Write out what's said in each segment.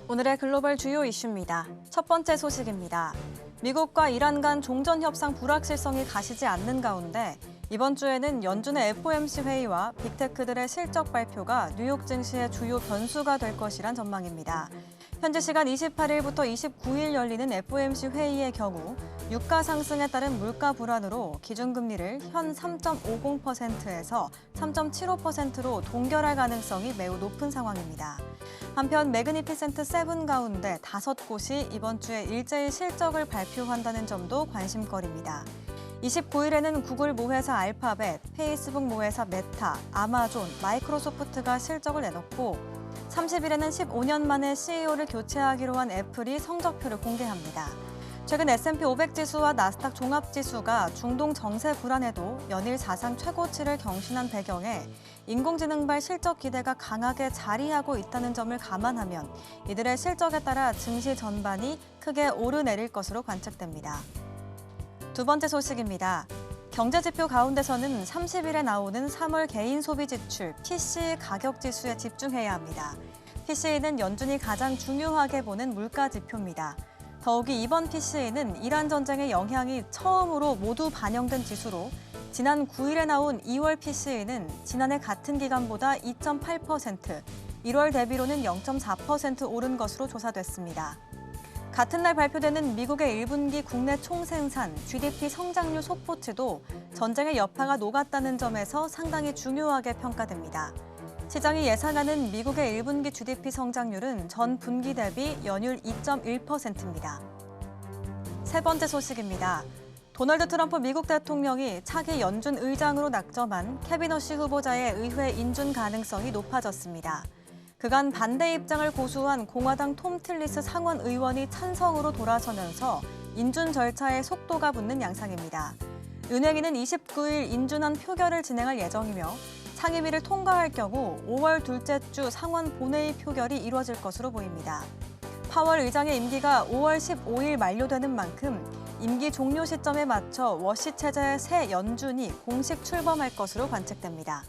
오늘의 글로벌 주요 이슈입니다. 첫 번째 소식입니다. 미국과 이란 간 종전 협상 불확실성이 가시지 않는 가운데 이번 주에는 연준의 FOMC 회의와 빅테크들의 실적 발표가 뉴욕 증시의 주요 변수가 될 것이란 전망입니다. 현지 시간 28일부터 29일 열리는 FOMC 회의의 경우 유가 상승에 따른 물가 불안으로 기준금리를 현 3.50%에서 3.75%로 동결할 가능성이 매우 높은 상황입니다. 한편 매그니피센트 7 가운데 5곳이 이번 주에 일제히 실적을 발표한다는 점도 관심거리입니다. 29일에는 구글 모회사 알파벳, 페이스북 모회사 메타, 아마존, 마이크로소프트가 실적을 내놓고 30일에는 15년 만에 CEO를 교체하기로 한 애플이 성적표를 공개합니다. 최근 S&P 500 지수와 나스닥 종합 지수가 중동 정세 불안에도 연일 사상 최고치를 경신한 배경에 인공지능발 실적 기대가 강하게 자리하고 있다는 점을 감안하면 이들의 실적에 따라 증시 전반이 크게 오르내릴 것으로 관측됩니다. 두 번째 소식입니다. 경제지표 가운데서는 30일에 나오는 3월 개인 소비 지출 PCE 가격 지수에 집중해야 합니다. PCE는 연준이 가장 중요하게 보는 물가 지표입니다. 더욱이 이번 PCE는 이란 전쟁의 영향이 처음으로 모두 반영된 지수로 지난 9일에 나온 2월 PCE는 지난해 같은 기간보다 2.8%, 1월 대비로는 0.4% 오른 것으로 조사됐습니다. 같은 날 발표되는 미국의 1분기 국내 총생산, GDP 성장률 속보치도 전쟁의 여파가 녹았다는 점에서 상당히 중요하게 평가됩니다. 시장이 예상하는 미국의 1분기 GDP 성장률은 전 분기 대비 연율 2.1%입니다. 세 번째 소식입니다. 도널드 트럼프 미국 대통령이 차기 연준 의장으로 낙점한 캐비너시 후보자의 의회 인준 가능성이 높아졌습니다. 그간 반대 입장을 고수한 공화당 톰 틸리스 상원 의원이 찬성으로 돌아서면서 인준 절차에 속도가 붙는 양상입니다. 은행위는 29일 인준안 표결을 진행할 예정이며 상임위를 통과할 경우 5월 둘째 주 상원 본회의 표결이 이루어질 것으로 보입니다. 파월 의장의 임기가 5월 15일 만료되는 만큼 임기 종료 시점에 맞춰 워시 체제의 새 연준이 공식 출범할 것으로 관측됩니다.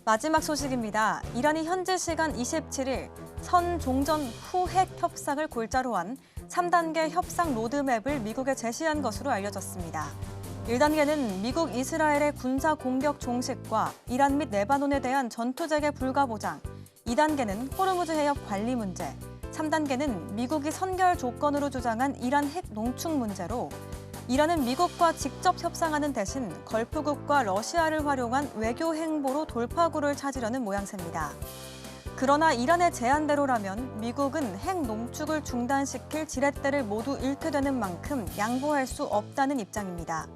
마지막 소식입니다. 이란이 현지 시간 27일 선 종전 후 핵 협상을 골자로 한 3단계 협상 로드맵을 미국에 제시한 것으로 알려졌습니다. 1단계는 미국 이스라엘의 군사 공격 종식과 이란 및 레바논에 대한 전투재개 불가 보장, 2단계는 호르무즈 해협 관리 문제, 3단계는 미국이 선결 조건으로 주장한 이란 핵 농축 문제로 이란은 미국과 직접 협상하는 대신 걸프국과 러시아를 활용한 외교 행보로 돌파구를 찾으려는 모양새입니다. 그러나 이란의 제안대로라면 미국은 핵 농축을 중단시킬 지렛대를 모두 잃게 되는 만큼 양보할 수 없다는 입장입니다.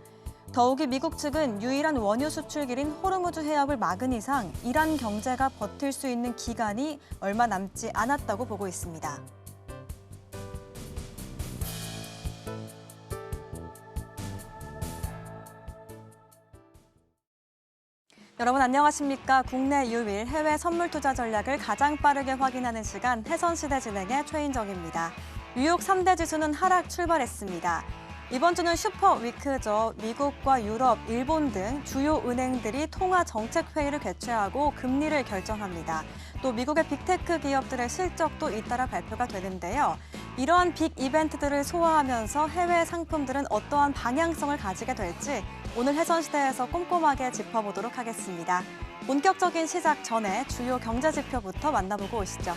더욱이 미국 측은 유일한 원유 수출길인 호르무즈 해협을 막은 이상 이란 경제가 버틸 수 있는 기간이 얼마 남지 않았다고 보고 있습니다. 여러분 안녕하십니까? 국내 유일 해외 선물 투자 전략을 가장 빠르게 확인하는 시간 해선시대 진행의 최인정입니다. 뉴욕 3대 지수는 하락 출발했습니다. 이번 주는 슈퍼 위크죠. 미국과 유럽, 일본 등 주요 은행들이 통화 정책 회의를 개최하고 금리를 결정합니다. 또 미국의 빅테크 기업들의 실적도 잇따라 발표가 되는데요. 이러한 빅 이벤트들을 소화하면서 해외 상품들은 어떠한 방향성을 가지게 될지 오늘 해선시대에서 꼼꼼하게 짚어보도록 하겠습니다. 본격적인 시작 전에 주요 경제 지표부터 만나보고 오시죠.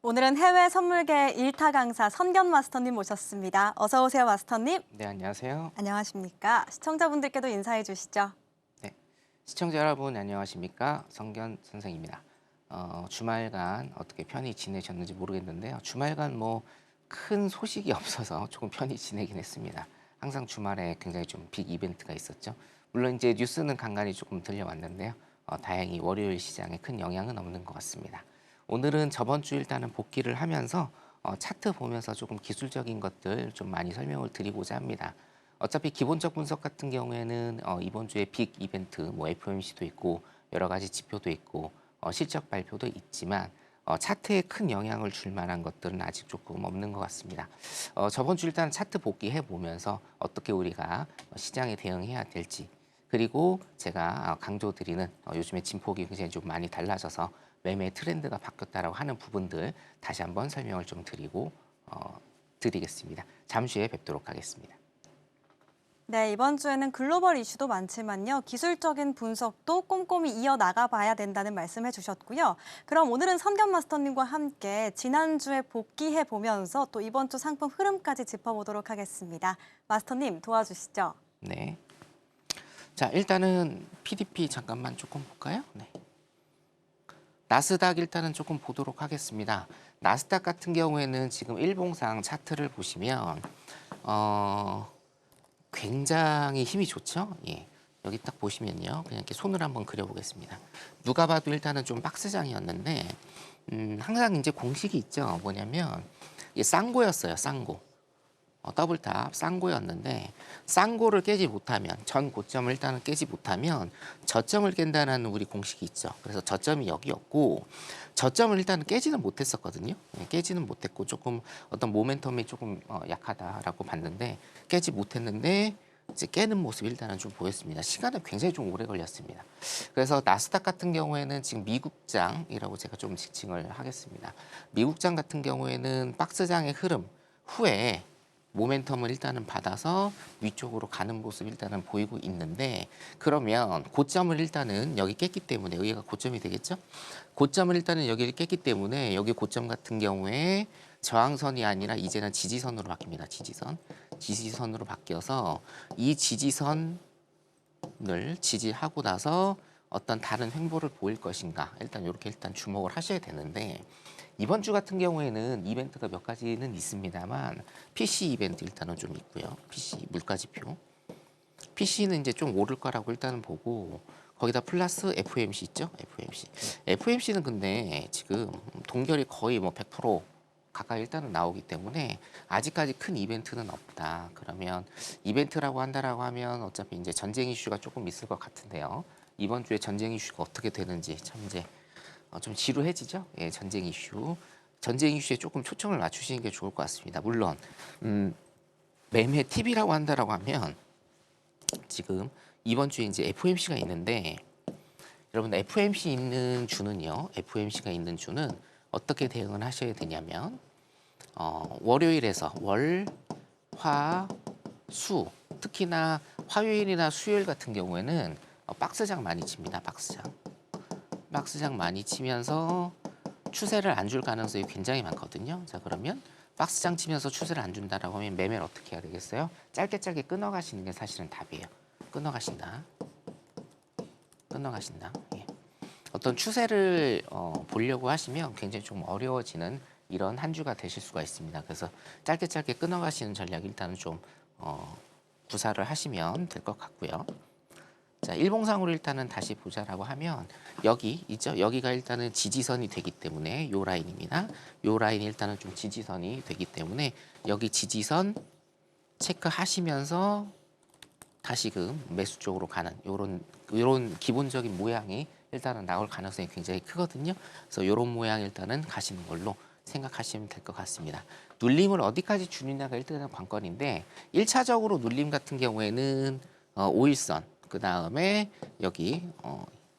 오늘은 해외 선물계 1타 강사 선견 마스터님 모셨습니다. 어서 오세요, 마스터님. 네, 안녕하세요. 안녕하십니까. 시청자분들께도 인사해 주시죠. 네, 시청자 여러분 안녕하십니까. 성견 선생입니다. 주말간 어떻게 편히 지내셨는지 모르겠는데요. 주말간 뭐 큰 소식이 없어서 조금 편히 지내긴 했습니다. 항상 주말에 굉장히 좀 빅 이벤트가 있었죠. 물론 이제 뉴스는 간간히 조금 들려왔는데요. 다행히 월요일 시장에 큰 영향은 없는 것 같습니다. 오늘은 저번 주 일단은 복귀를 하면서 차트 보면서 조금 기술적인 것들 좀 많이 설명을 드리고자 합니다. 어차피 기본적 분석 같은 경우에는 이번 주에 빅 이벤트, 뭐 FOMC도 있고 여러 가지 지표도 있고 실적 발표도 있지만 차트에 큰 영향을 줄 만한 것들은 아직 조금 없는 것 같습니다. 저번 주 일단 차트 복귀해 보면서 어떻게 우리가 시장에 대응해야 될지, 그리고 제가 강조드리는 요즘에 진폭이 굉장히 좀 많이 달라져서 매매 트렌드가 바뀌었다라고 하는 부분들 다시 한번 설명을 좀 드리겠습니다. 잠시 후에 뵙도록 하겠습니다. 네, 이번 주에는 글로벌 이슈도 많지만요. 기술적인 분석도 꼼꼼히 이어나가 봐야 된다는 말씀해 주셨고요. 그럼 오늘은 선견 마스터님과 함께 지난주에 복귀해 보면서 또 이번 주 상품 흐름까지 짚어보도록 하겠습니다. 마스터님 도와주시죠. 네. 자, 일단은 PDP 잠깐만 조금 볼까요? 네. 나스닥 일단은 조금 보도록 하겠습니다. 나스닥 같은 경우에는 지금 일봉상 차트를 보시면 굉장히 힘이 좋죠. 예. 여기 딱 보시면요. 그냥 이렇게 손을 한번 그려보겠습니다. 누가 봐도 일단은 좀 박스장이었는데 항상 이제 공식이 있죠. 뭐냐면 이게 쌍고였어요. 쌍고. 더블탑 쌍고였는데 쌍고를 깨지 못하면 전 고점을 일단은 깨지 못하면 저점을 깬다는 우리 공식이 있죠. 그래서 저점이 여기였고 저점을 일단은 깨지는 못했었거든요. 깨지는 못했고 조금 어떤 모멘텀이 조금 약하다라고 봤는데 깨지 못했는데 이제 깨는 모습이 일단은 좀 보였습니다. 시간은 굉장히 좀 오래 걸렸습니다. 그래서 나스닥 같은 경우에는 지금 미국장이라고 제가 좀 지칭을 하겠습니다. 미국장 같은 경우에는 박스장의 흐름 후에 모멘텀을 일단은 받아서 위쪽으로 가는 모습 일단은 보이고 있는데 그러면 고점을 일단은 여기 깼기 때문에 여기가 고점이 되겠죠? 고점을 일단은 여기를 깼기 때문에 여기 고점 같은 경우에 저항선이 아니라 이제는 지지선으로 바뀝니다. 지지선으로 바뀌어서 이 지지선을 지지하고 나서 어떤 다른 횡보를 보일 것인가 일단 이렇게 일단 주목을 하셔야 되는데 이번 주 같은 경우에는 이벤트가 몇 가지는 있습니다만 PC 이벤트 일단은 좀 있고요. PC 물가지표. PC는 이제 좀 오를 거라고 일단은 보고 거기다 플러스 FOMC 있죠? FOMC는 근데 지금 동결이 거의 뭐 100% 가까이 일단은 나오기 때문에 아직까지 큰 이벤트는 없다. 그러면 이벤트라고 한다라고 하면 어차피 이제 전쟁 이슈가 조금 있을 것 같은데요. 이번 주에 전쟁 이슈가 어떻게 되는지 참 이제 좀 지루해지죠. 예, 전쟁 이슈에 조금 초점을 맞추시는 게 좋을 것 같습니다. 물론 매매 팁이라고 한다라고 하면 지금 이번 주에 이제 FOMC가 있는데 여러분 FOMC 있는 주는요. FOMC가 있는 주는 어떻게 대응을 하셔야 되냐면 월요일에서 월, 화, 수 특히나 화요일이나 수요일 같은 경우에는 박스장 많이 칩니다. 박스장 많이 치면서 추세를 안 줄 가능성이 굉장히 많거든요. 자 그러면 박스장 치면서 추세를 안 준다라고 하면 매매를 어떻게 해야 되겠어요? 짧게 끊어가시는 게 사실은 답이에요. 끊어가신다. 예. 어떤 추세를 보려고 하시면 굉장히 좀 어려워지는 이런 한 주가 되실 수가 있습니다. 그래서 짧게 끊어가시는 전략 일단은 좀 구사를 하시면 될 것 같고요. 자, 일봉상으로 일단은 다시 보자라고 하면 여기 있죠. 여기가 일단은 지지선이 되기 때문에 요 라인입니다. 요 라인이 일단은 좀 지지선이 되기 때문에 여기 지지선 체크하시면서 다시금 매수 쪽으로 가는 요런 기본적인 모양이 일단은 나올 가능성이 굉장히 크거든요. 그래서 요런 모양 일단은 가시는 걸로 생각하시면 될 것 같습니다. 눌림을 어디까지 주느냐가 일단은 관건인데 1차적으로 눌림 같은 경우에는 5일선 그 다음에 여기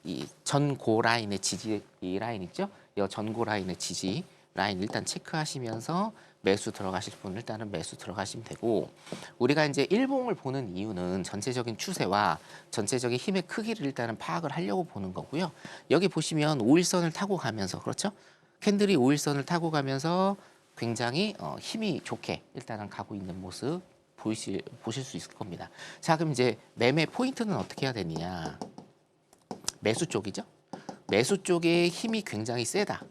이 전고 라인의 지지 이 라인 있죠? 이 전고 라인의 지지 라인 일단 체크하시면서 매수 들어가실 분은 일단은 매수 들어가시면 되고 우리가 이제 일봉을 보는 이유는 전체적인 추세와 전체적인 힘의 크기를 일단은 파악을 하려고 보는 거고요. 여기 보시면 5일선을 타고 가면서 그렇죠? 캔들이 5일선을 타고 가면서 굉장히 힘이 좋게 일단은 가고 있는 모습 보실 수 있을 겁니다. 자, 그럼 이제 매매 포인트는 어떻게 해야 되느냐? 매수 쪽이죠. 매수 쪽에 힘이 굉장히 세다.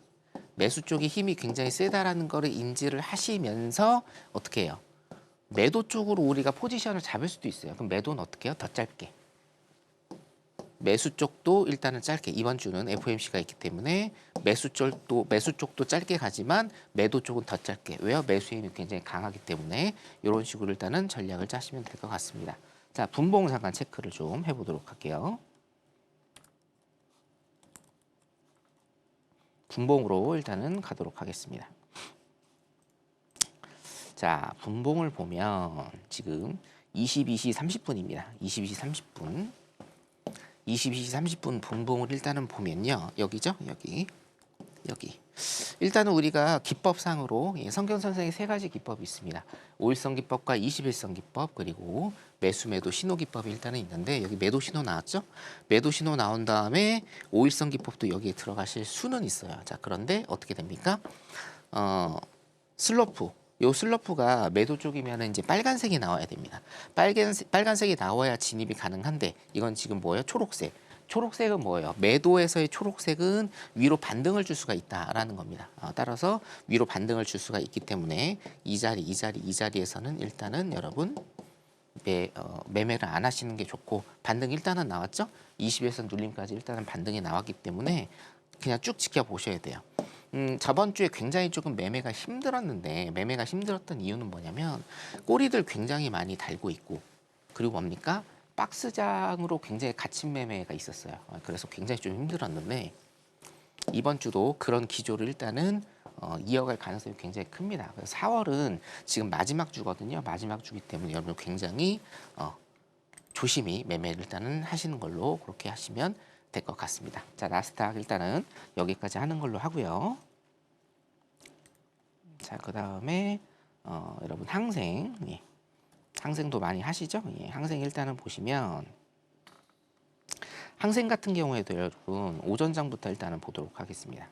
매수 쪽이 힘이 굉장히 세다라는 거를 인지를 하시면서 어떻게 해요? 매도 쪽으로 우리가 포지션을 잡을 수도 있어요. 그럼 매도는 어떻게 해요? 더 짧게. 매수 쪽도 일단은 짧게. 이번 주는 FOMC가 있기 때문에 매수 쪽도 짧게 가지만 매도 쪽은 더 짧게. 왜요? 매수 힘이 굉장히 강하기 때문에 이런 식으로 일단은 전략을 짜시면 될 것 같습니다. 자, 분봉 잠깐 체크를 좀 해보도록 할게요. 분봉으로 일단은 가도록 하겠습니다. 자, 분봉을 보면 지금 22시 30분입니다. 22시 30분. 22시 30분 분봉을 일단은 보면요. 여기죠? 여기. 일단은 우리가 기법상으로 성경 선생의 세 가지 기법이 있습니다. 5일선 기법과 21선 기법 그리고 매수 매도 신호 기법이 일단은 있는데 여기 매도 신호 나왔죠? 매도 신호 나온 다음에 5일선 기법도 여기에 들어가실 수는 있어요. 자, 그런데 어떻게 됩니까? 슬로프. 요 슬로프가 매도 쪽이면 이제 빨간색이 나와야 됩니다. 빨간색이 나와야 진입이 가능한데 이건 지금 뭐예요? 초록색. 초록색은 뭐예요? 매도에서의 초록색은 위로 반등을 줄 수가 있다라는 겁니다. 따라서 위로 반등을 줄 수가 있기 때문에 이 자리에서는 일단은 여러분 매매를 안 하시는 게 좋고 반등 일단은 나왔죠? 20에서 눌림까지 일단은 반등이 나왔기 때문에 그냥 쭉 지켜보셔야 돼요. 저번 주에 굉장히 조금 매매가 힘들었는데 매매가 힘들었던 이유는 뭐냐면 꼬리들 굉장히 많이 달고 있고 그리고 뭡니까? 박스장으로 굉장히 갇힌 매매가 있었어요. 그래서 굉장히 좀 힘들었는데 이번 주도 그런 기조를 일단은 이어갈 가능성이 굉장히 큽니다. 그래서 4월은 지금 마지막 주거든요. 마지막 주기 때문에 여러분 굉장히 조심히 매매를 일단은 하시는 걸로 그렇게 하시면 될 것 같습니다. 자, 나스닥 일단은 여기까지 하는 걸로 하고요. 자, 그 다음에 여러분 항생, 예. 항생도 많이 하시죠? 예, 항생 일단은 보시면 항생 같은 경우에도 여러분 오전장부터 일단은 보도록 하겠습니다.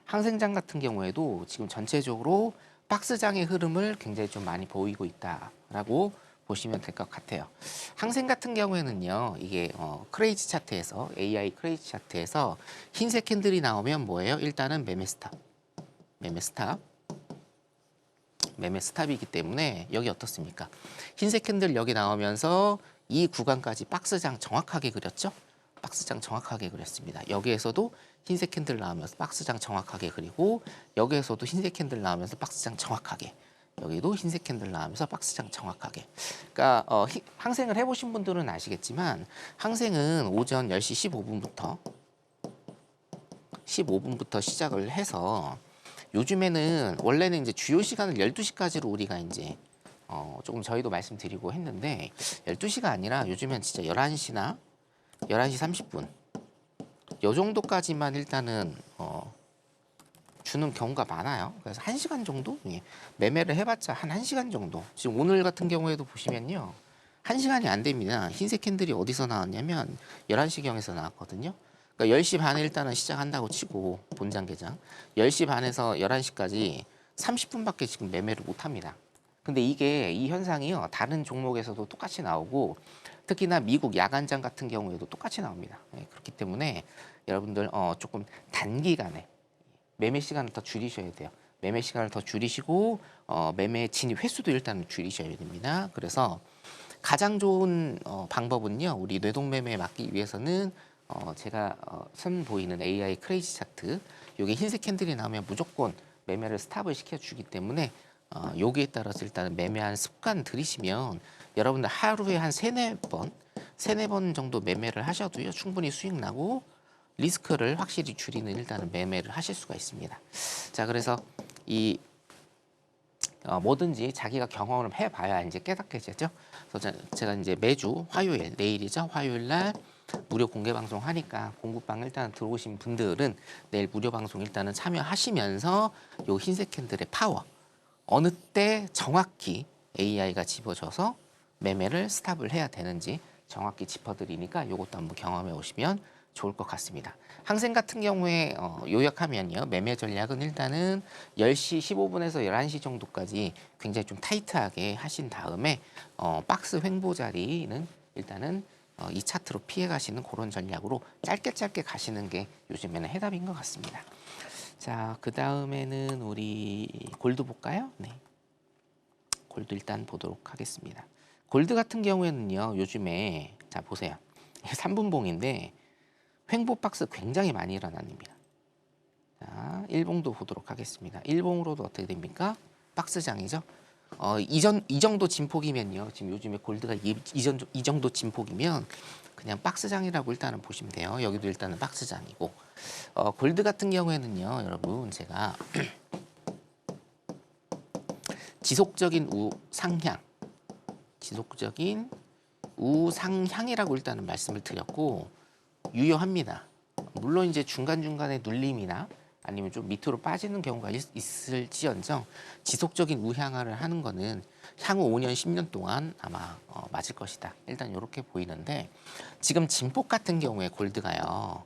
항생장 같은 경우에도 지금 전체적으로 박스장의 흐름을 굉장히 좀 많이 보이고 있다라고 보시면 될 것 같아요. 항생 같은 경우에는요, 이게 크레이지 차트에서 AI 크레이지 차트에서 흰색 캔들이 나오면 뭐예요? 일단은 매매 스탑이기 때문에 여기 어떻습니까? 흰색 캔들 여기 나오면서 이 구간까지 박스장 정확하게 그렸죠? 박스장 정확하게 그렸습니다. 여기에서도 흰색 캔들 나오면서 박스장 정확하게 그리고 여기에서도 흰색 캔들 나오면서 박스장 정확하게 여기도 흰색 캔들 나오면서 박스장 정확하게. 그러니까 항생을 해보신 분들은 아시겠지만 항생은 오전 10시 15분부터 시작을 해서 요즘에는 원래는 이제 주요 시간을 12시까지로 우리가 이제 조금 저희도 말씀드리고 했는데 12시가 아니라 요즘엔 진짜 11시나 11시 30분 요 정도까지만 일단은 주는 경우가 많아요. 그래서 1시간 정도 매매를 해봤자 한 1시간 정도. 지금 오늘 같은 경우에도 보시면요. 1시간이 안 됩니다. 흰색 캔들이 어디서 나왔냐면 11시경에서 나왔거든요. 그러니까 10시 반에 일단은 시작한다고 치고 본장 개장 10시 반에서 11시까지 30분밖에 지금 매매를 못 합니다. 근데 이 현상이요. 다른 종목에서도 똑같이 나오고 특히나 미국 야간장 같은 경우에도 똑같이 나옵니다. 그렇기 때문에 여러분들 조금 단기간에 매매 시간을 더 줄이셔야 돼요. 매매 시간을 더 줄이시고 매매 진입 횟수도 일단 줄이셔야 됩니다. 그래서 가장 좋은 방법은요. 우리 뇌동매매에 막기 위해서는 제가 선보이는 AI 크레이지 차트 여기 흰색 캔들이 나오면 무조건 매매를 스탑을 시켜주기 때문에 여기에 따라서 일단 매매한 습관 들이시면 여러분들 하루에 한 세네 번 정도 매매를 하셔도요. 충분히 수익 나고 리스크를 확실히 줄이는 일단은 매매를 하실 수가 있습니다. 자, 그래서 이 뭐든지 자기가 경험을 해봐야 이제 깨닫게되죠. 그래서 제가 이제 매주 화요일, 내일이죠. 화요일 날 무료 공개 방송 하니까 공부방 일단 들어오신 분들은 내일 무료 방송 일단은 참여하시면서 요 흰색 캔들의 파워 어느 때 정확히 AI가 집어줘서 매매를 스탑을 해야 되는지 정확히 짚어드리니까 요것도 한번 경험해 오시면 좋을 것 같습니다. 항생 같은 경우에 요약하면요. 매매 전략은 일단은 10시 15분에서 11시 정도까지 굉장히 좀 타이트하게 하신 다음에 박스 횡보 자리는 일단은 이 차트로 피해 가시는 그런 전략으로 짧게 가시는 게 요즘에는 해답인 것 같습니다. 자, 그 다음에는 우리 골드 볼까요? 네. 골드 일단 보도록 하겠습니다. 골드 같은 경우에는요. 요즘에 자 보세요. 3분봉인데 횡보 박스 굉장히 많이 일어납니다. 자, 일봉도 보도록 하겠습니다. 일봉으로도 어떻게 됩니까? 박스장이죠. 이 정도 진폭이면요. 지금 요즘에 골드가 이 정도 진폭이면 그냥 박스장이라고 일단은 보시면 돼요. 여기도 일단은 박스장이고 골드 같은 경우에는요. 여러분 제가 지속적인 우상향이라고 일단은 말씀을 드렸고 유효합니다. 물론 이제 중간중간에 눌림이나 아니면 좀 밑으로 빠지는 경우가 있을지언정 지속적인 우향화를 하는 거는 향후 5년, 10년 동안 아마 맞을 것이다. 일단 이렇게 보이는데 지금 진폭 같은 경우에 골드가요.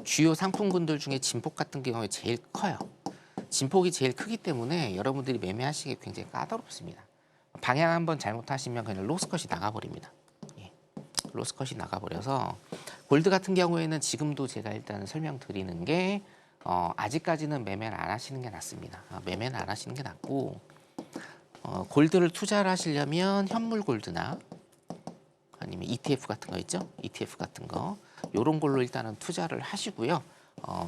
주요 상품군들 중에 진폭 같은 경우에 제일 커요. 진폭이 제일 크기 때문에 여러분들이 매매하시기 굉장히 까다롭습니다. 방향 한번 잘못하시면 그냥 로스컷이 나가버립니다. 예, 로스컷이 나가버려서 골드 같은 경우에는 지금도 제가 일단 설명드리는 게 아직까지는 매매를 안 하시는 게 낫습니다. 매매는 안 하시는 게 낫고 골드를 투자를 하시려면 현물 골드나 아니면 ETF 같은 거 있죠? ETF 같은 거 요런 걸로 일단은 투자를 하시고요.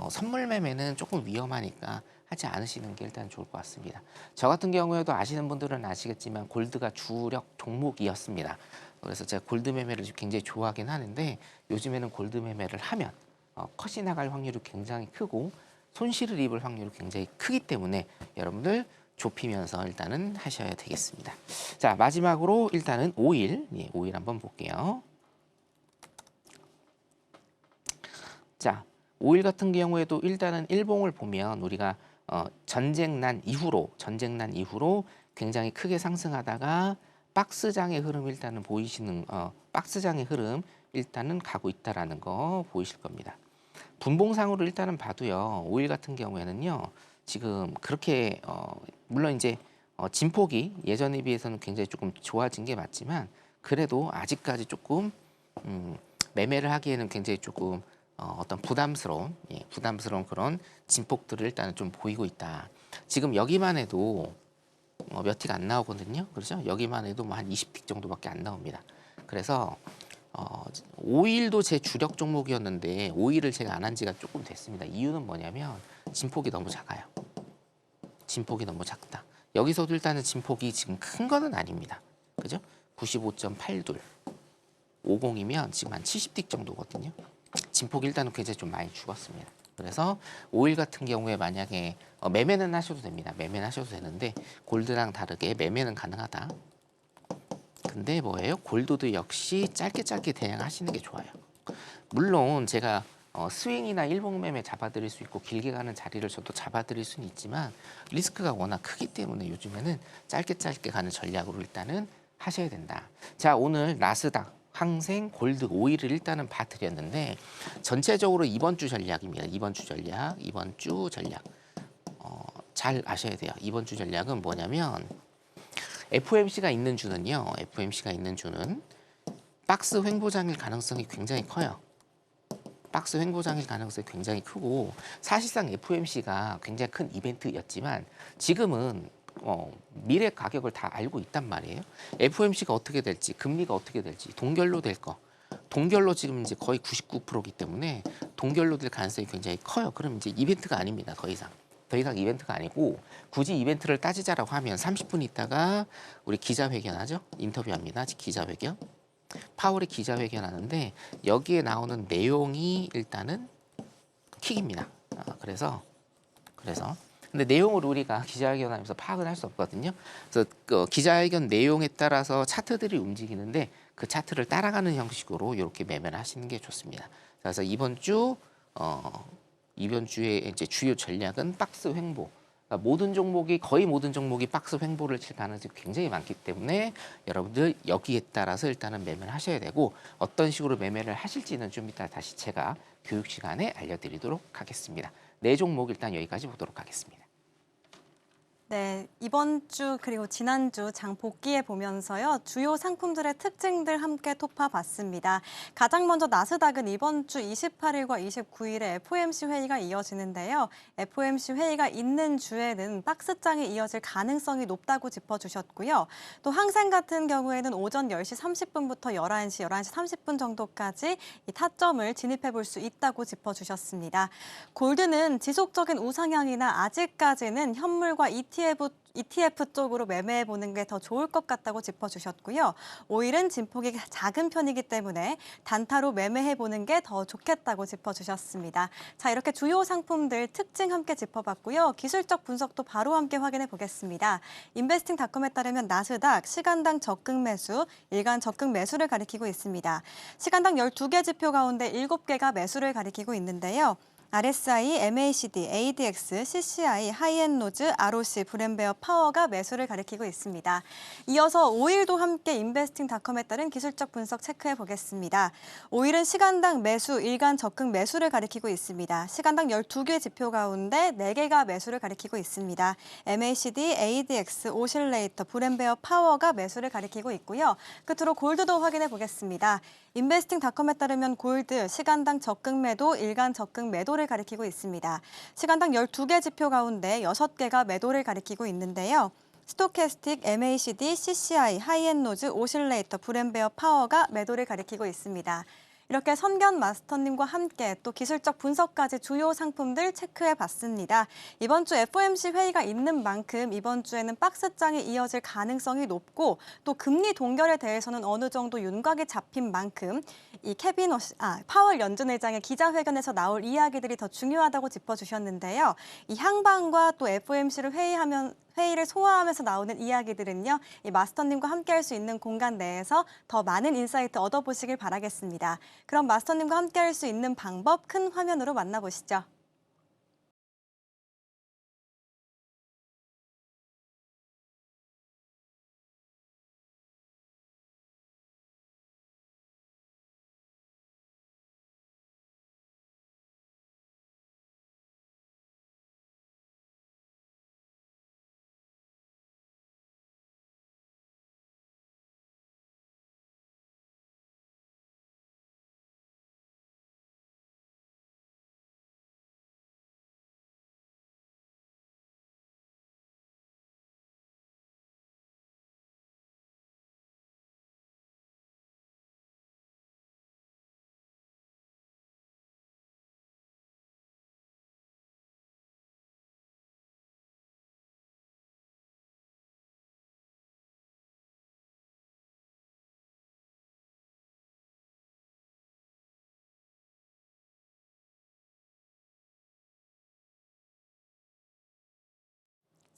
선물 매매는 조금 위험하니까 하지 않으시는 게 일단 좋을 것 같습니다. 저 같은 경우에도 아시는 분들은 아시겠지만 골드가 주력 종목이었습니다. 그래서 제가 골드 매매를 굉장히 좋아하긴 하는데 요즘에는 골드 매매를 하면 컷이 나갈 확률이 굉장히 크고 손실을 입을 확률이 굉장히 크기 때문에 여러분들 좁히면서 일단은 하셔야 되겠습니다. 자, 마지막으로 일단은 오일, 오일 한번 볼게요. 자, 오일 같은 경우에도 일단은 일봉을 보면 우리가 전쟁 난 이후로 굉장히 크게 상승하다가 박스장의 흐름 일단은 보이시는 박스장의 흐름 일단은 가고 있다라는 거 보이실 겁니다. 분봉상으로 일단은 봐도요. 오일 같은 경우에는요. 지금 그렇게 물론 이제 진폭이 예전에 비해서는 굉장히 조금 좋아진 게 맞지만 그래도 아직까지 조금 매매를 하기에는 굉장히 조금 어떤 부담스러운 그런 진폭들을 일단은 좀 보이고 있다. 지금 여기만 해도 몇 틱 안 나오거든요. 그렇죠? 여기만 해도 뭐 한 20틱 정도밖에 안 나옵니다. 그래서 오일도 제 주력 종목이었는데 오일을 제가 안 한 지가 조금 됐습니다. 이유는 뭐냐면 진폭이 너무 작아요. 진폭이 너무 작다. 여기서도 일단은 진폭이 지금 큰 거는 아닙니다. 그죠? 95.82 50이면 지금 한 70틱 정도거든요. 진폭이 일단은 굉장히 좀 많이 죽었습니다. 그래서 오일 같은 경우에 만약에 매매는 하셔도 됩니다. 매매는 하셔도 되는데 골드랑 다르게 매매는 가능하다. 근데 뭐예요? 골드도 역시 짧게 대응하시는 게 좋아요. 물론 제가 스윙이나 일봉 매매 잡아드릴 수 있고 길게 가는 자리를 저도 잡아드릴 수는 있지만 리스크가 워낙 크기 때문에 요즘에는 짧게 가는 전략으로 일단은 하셔야 된다. 자, 오늘 나스닥 항생, 골드, 오일을 일단은 봐드렸는데 전체적으로 이번 주 전략입니다. 이번 주 전략 잘 아셔야 돼요. 이번 주 전략은 뭐냐면 FOMC가 있는 주는요. FOMC가 있는 주는 박스 횡보장일 가능성이 굉장히 커요. 박스 횡보장일 가능성이 굉장히 크고 사실상 FOMC가 굉장히 큰 이벤트였지만 지금은 미래 가격을 다 알고 있단 말이에요. FOMC가 어떻게 될지, 금리가 어떻게 될지, 동결로 될 거. 동결로 지금 이제 거의 99%이기 때문에 동결로 될 가능성이 굉장히 커요. 그럼 이제 이벤트가 아닙니다. 더 이상 이벤트가 아니고 굳이 이벤트를 따지자라고 하면 30분 있다가 우리 기자회견 하죠. 인터뷰합니다. 기자회견. 파월이 기자회견하는데 여기에 나오는 내용이 일단은 킥입니다. 그래서 근데 내용을 우리가 기자회견하면서 파악을 할 수 없거든요. 그래서 그 기자회견 내용에 따라서 차트들이 움직이는데 그 차트를 따라가는 형식으로 이렇게 매매를 하시는 게 좋습니다. 그래서 이번 주에 이제 주요 전략은 박스 횡보. 그러니까 거의 모든 종목이 박스 횡보를 칠 가능성이 굉장히 많기 때문에 여러분들 여기에 따라서 일단은 매매를 하셔야 되고 어떤 식으로 매매를 하실지는 좀 이따 다시 제가 교육 시간에 알려드리도록 하겠습니다. 네 종목 일단 여기까지 보도록 하겠습니다. 네, 이번 주 그리고 지난주 장 복귀해 보면서요. 주요 상품들의 특징들 함께 톱어봤습니다. 가장 먼저 나스닥은 이번 주 28일과 29일에 FOMC 회의가 이어지는데요. FOMC 회의가 있는 주에는 박스장이 이어질 가능성이 높다고 짚어주셨고요. 또 항생 같은 경우에는 오전 10시 30분부터 11시 30분 정도까지 이 타점을 진입해 볼 수 있다고 짚어주셨습니다. 골드는 지속적인 우상향이나 아직까지는 현물과 ETF 쪽으로 매매해 보는 게 더 좋을 것 같다고 짚어주셨고요. 오일은 진폭이 작은 편이기 때문에 단타로 매매해 보는 게 더 좋겠다고 짚어주셨습니다. 자, 이렇게 주요 상품들 특징 함께 짚어봤고요. 기술적 분석도 바로 함께 확인해 보겠습니다. 인베스팅닷컴에 따르면 나스닥 시간당 적극 매수, 일간 적극 매수를 가리키고 있습니다. 시간당 12개 지표 가운데 7개가 매수를 가리키고 있는데요. RSI, MACD, ADX, CCI, 하이엔노즈, ROC, 브랜베어 파워가 매수를 가리키고 있습니다. 이어서 오일도 함께 인베스팅닷컴에 따른 기술적 분석 체크해 보겠습니다. 오일은 시간당 매수, 일간 적극 매수를 가리키고 있습니다. 시간당 12개 지표 가운데 4개가 매수를 가리키고 있습니다. MACD, ADX, 오실레이터, 브랜베어 파워가 매수를 가리키고 있고요. 끝으로 골드도 확인해 보겠습니다. 인베스팅닷컴에 따르면 골드 시간당 적극 매도, 일간 적극 매도를 가리키고 있습니다. 시간당 12개 지표 가운데 6개가 매도를 가리키고 있는데요. 스토캐스틱, MACD, CCI, 하이엔노즈, 오실레이터, 브랜베어 파워가 매도를 가리키고 있습니다. 이렇게 선견 마스터님과 함께 또 기술적 분석까지 주요 상품들 체크해 봤습니다. 이번 주 FOMC 회의가 있는 만큼 이번 주에는 박스장이 이어질 가능성이 높고 또 금리 동결에 대해서는 어느 정도 윤곽이 잡힌 만큼 이 파월 연준 의장의 기자회견에서 나올 이야기들이 더 중요하다고 짚어주셨는데요. 이 향방과 또 FOMC를 회의를 소화하면서 나오는 이야기들은요. 이 마스터님과 함께할 수 있는 공간 내에서 더 많은 인사이트 얻어보시길 바라겠습니다. 그럼 마스터님과 함께할 수 있는 방법 큰 화면으로 만나보시죠.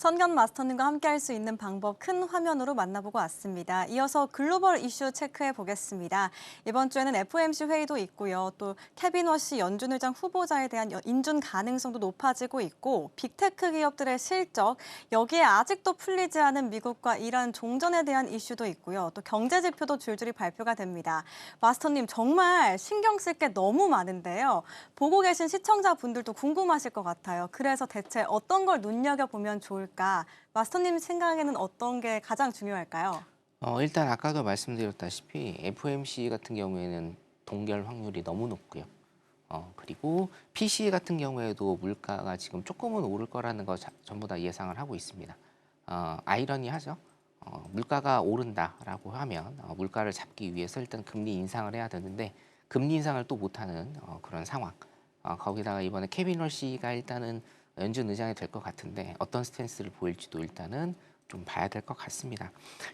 선견 마스터님과 함께할 수 있는 방법 큰 화면으로 만나보고 왔습니다. 이어서 글로벌 이슈 체크해 보겠습니다. 이번 주에는 FOMC 회의도 있고요. 또 케빈 워시 연준 의장 후보자에 대한 인준 가능성도 높아지고 있고 빅테크 기업들의 실적, 여기에 아직도 풀리지 않은 미국과 이란 종전에 대한 이슈도 있고요. 또 경제 지표도 줄줄이 발표가 됩니다. 마스터님 정말 신경 쓸 게 너무 많은데요. 보고 계신 시청자분들도 궁금하실 것 같아요. 그래서 대체 어떤 걸 눈여겨보면 좋을까? 마스터님 생각에는 어떤 게 가장 중요할까요? 일단 아까도 말씀드렸다시피 FOMC 같은 경우에는 동결 확률이 너무 높고요. 그리고 PCE 같은 경우에도 물가가 지금 조금은 오를 거라는 거 전부 다 예상을 하고 있습니다. 아이러니하죠. 물가가 오른다라고 하면 물가를 잡기 위해서 일단 금리 인상을 해야 되는데 금리 인상을 또 못하는 그런 상황. 거기다가 이번에 케빈 워시가 일단은 연준 의장이 될 것 같은데 어떤 스탠스를 보일지도 일단은 좀 봐야 될 것 같습니다.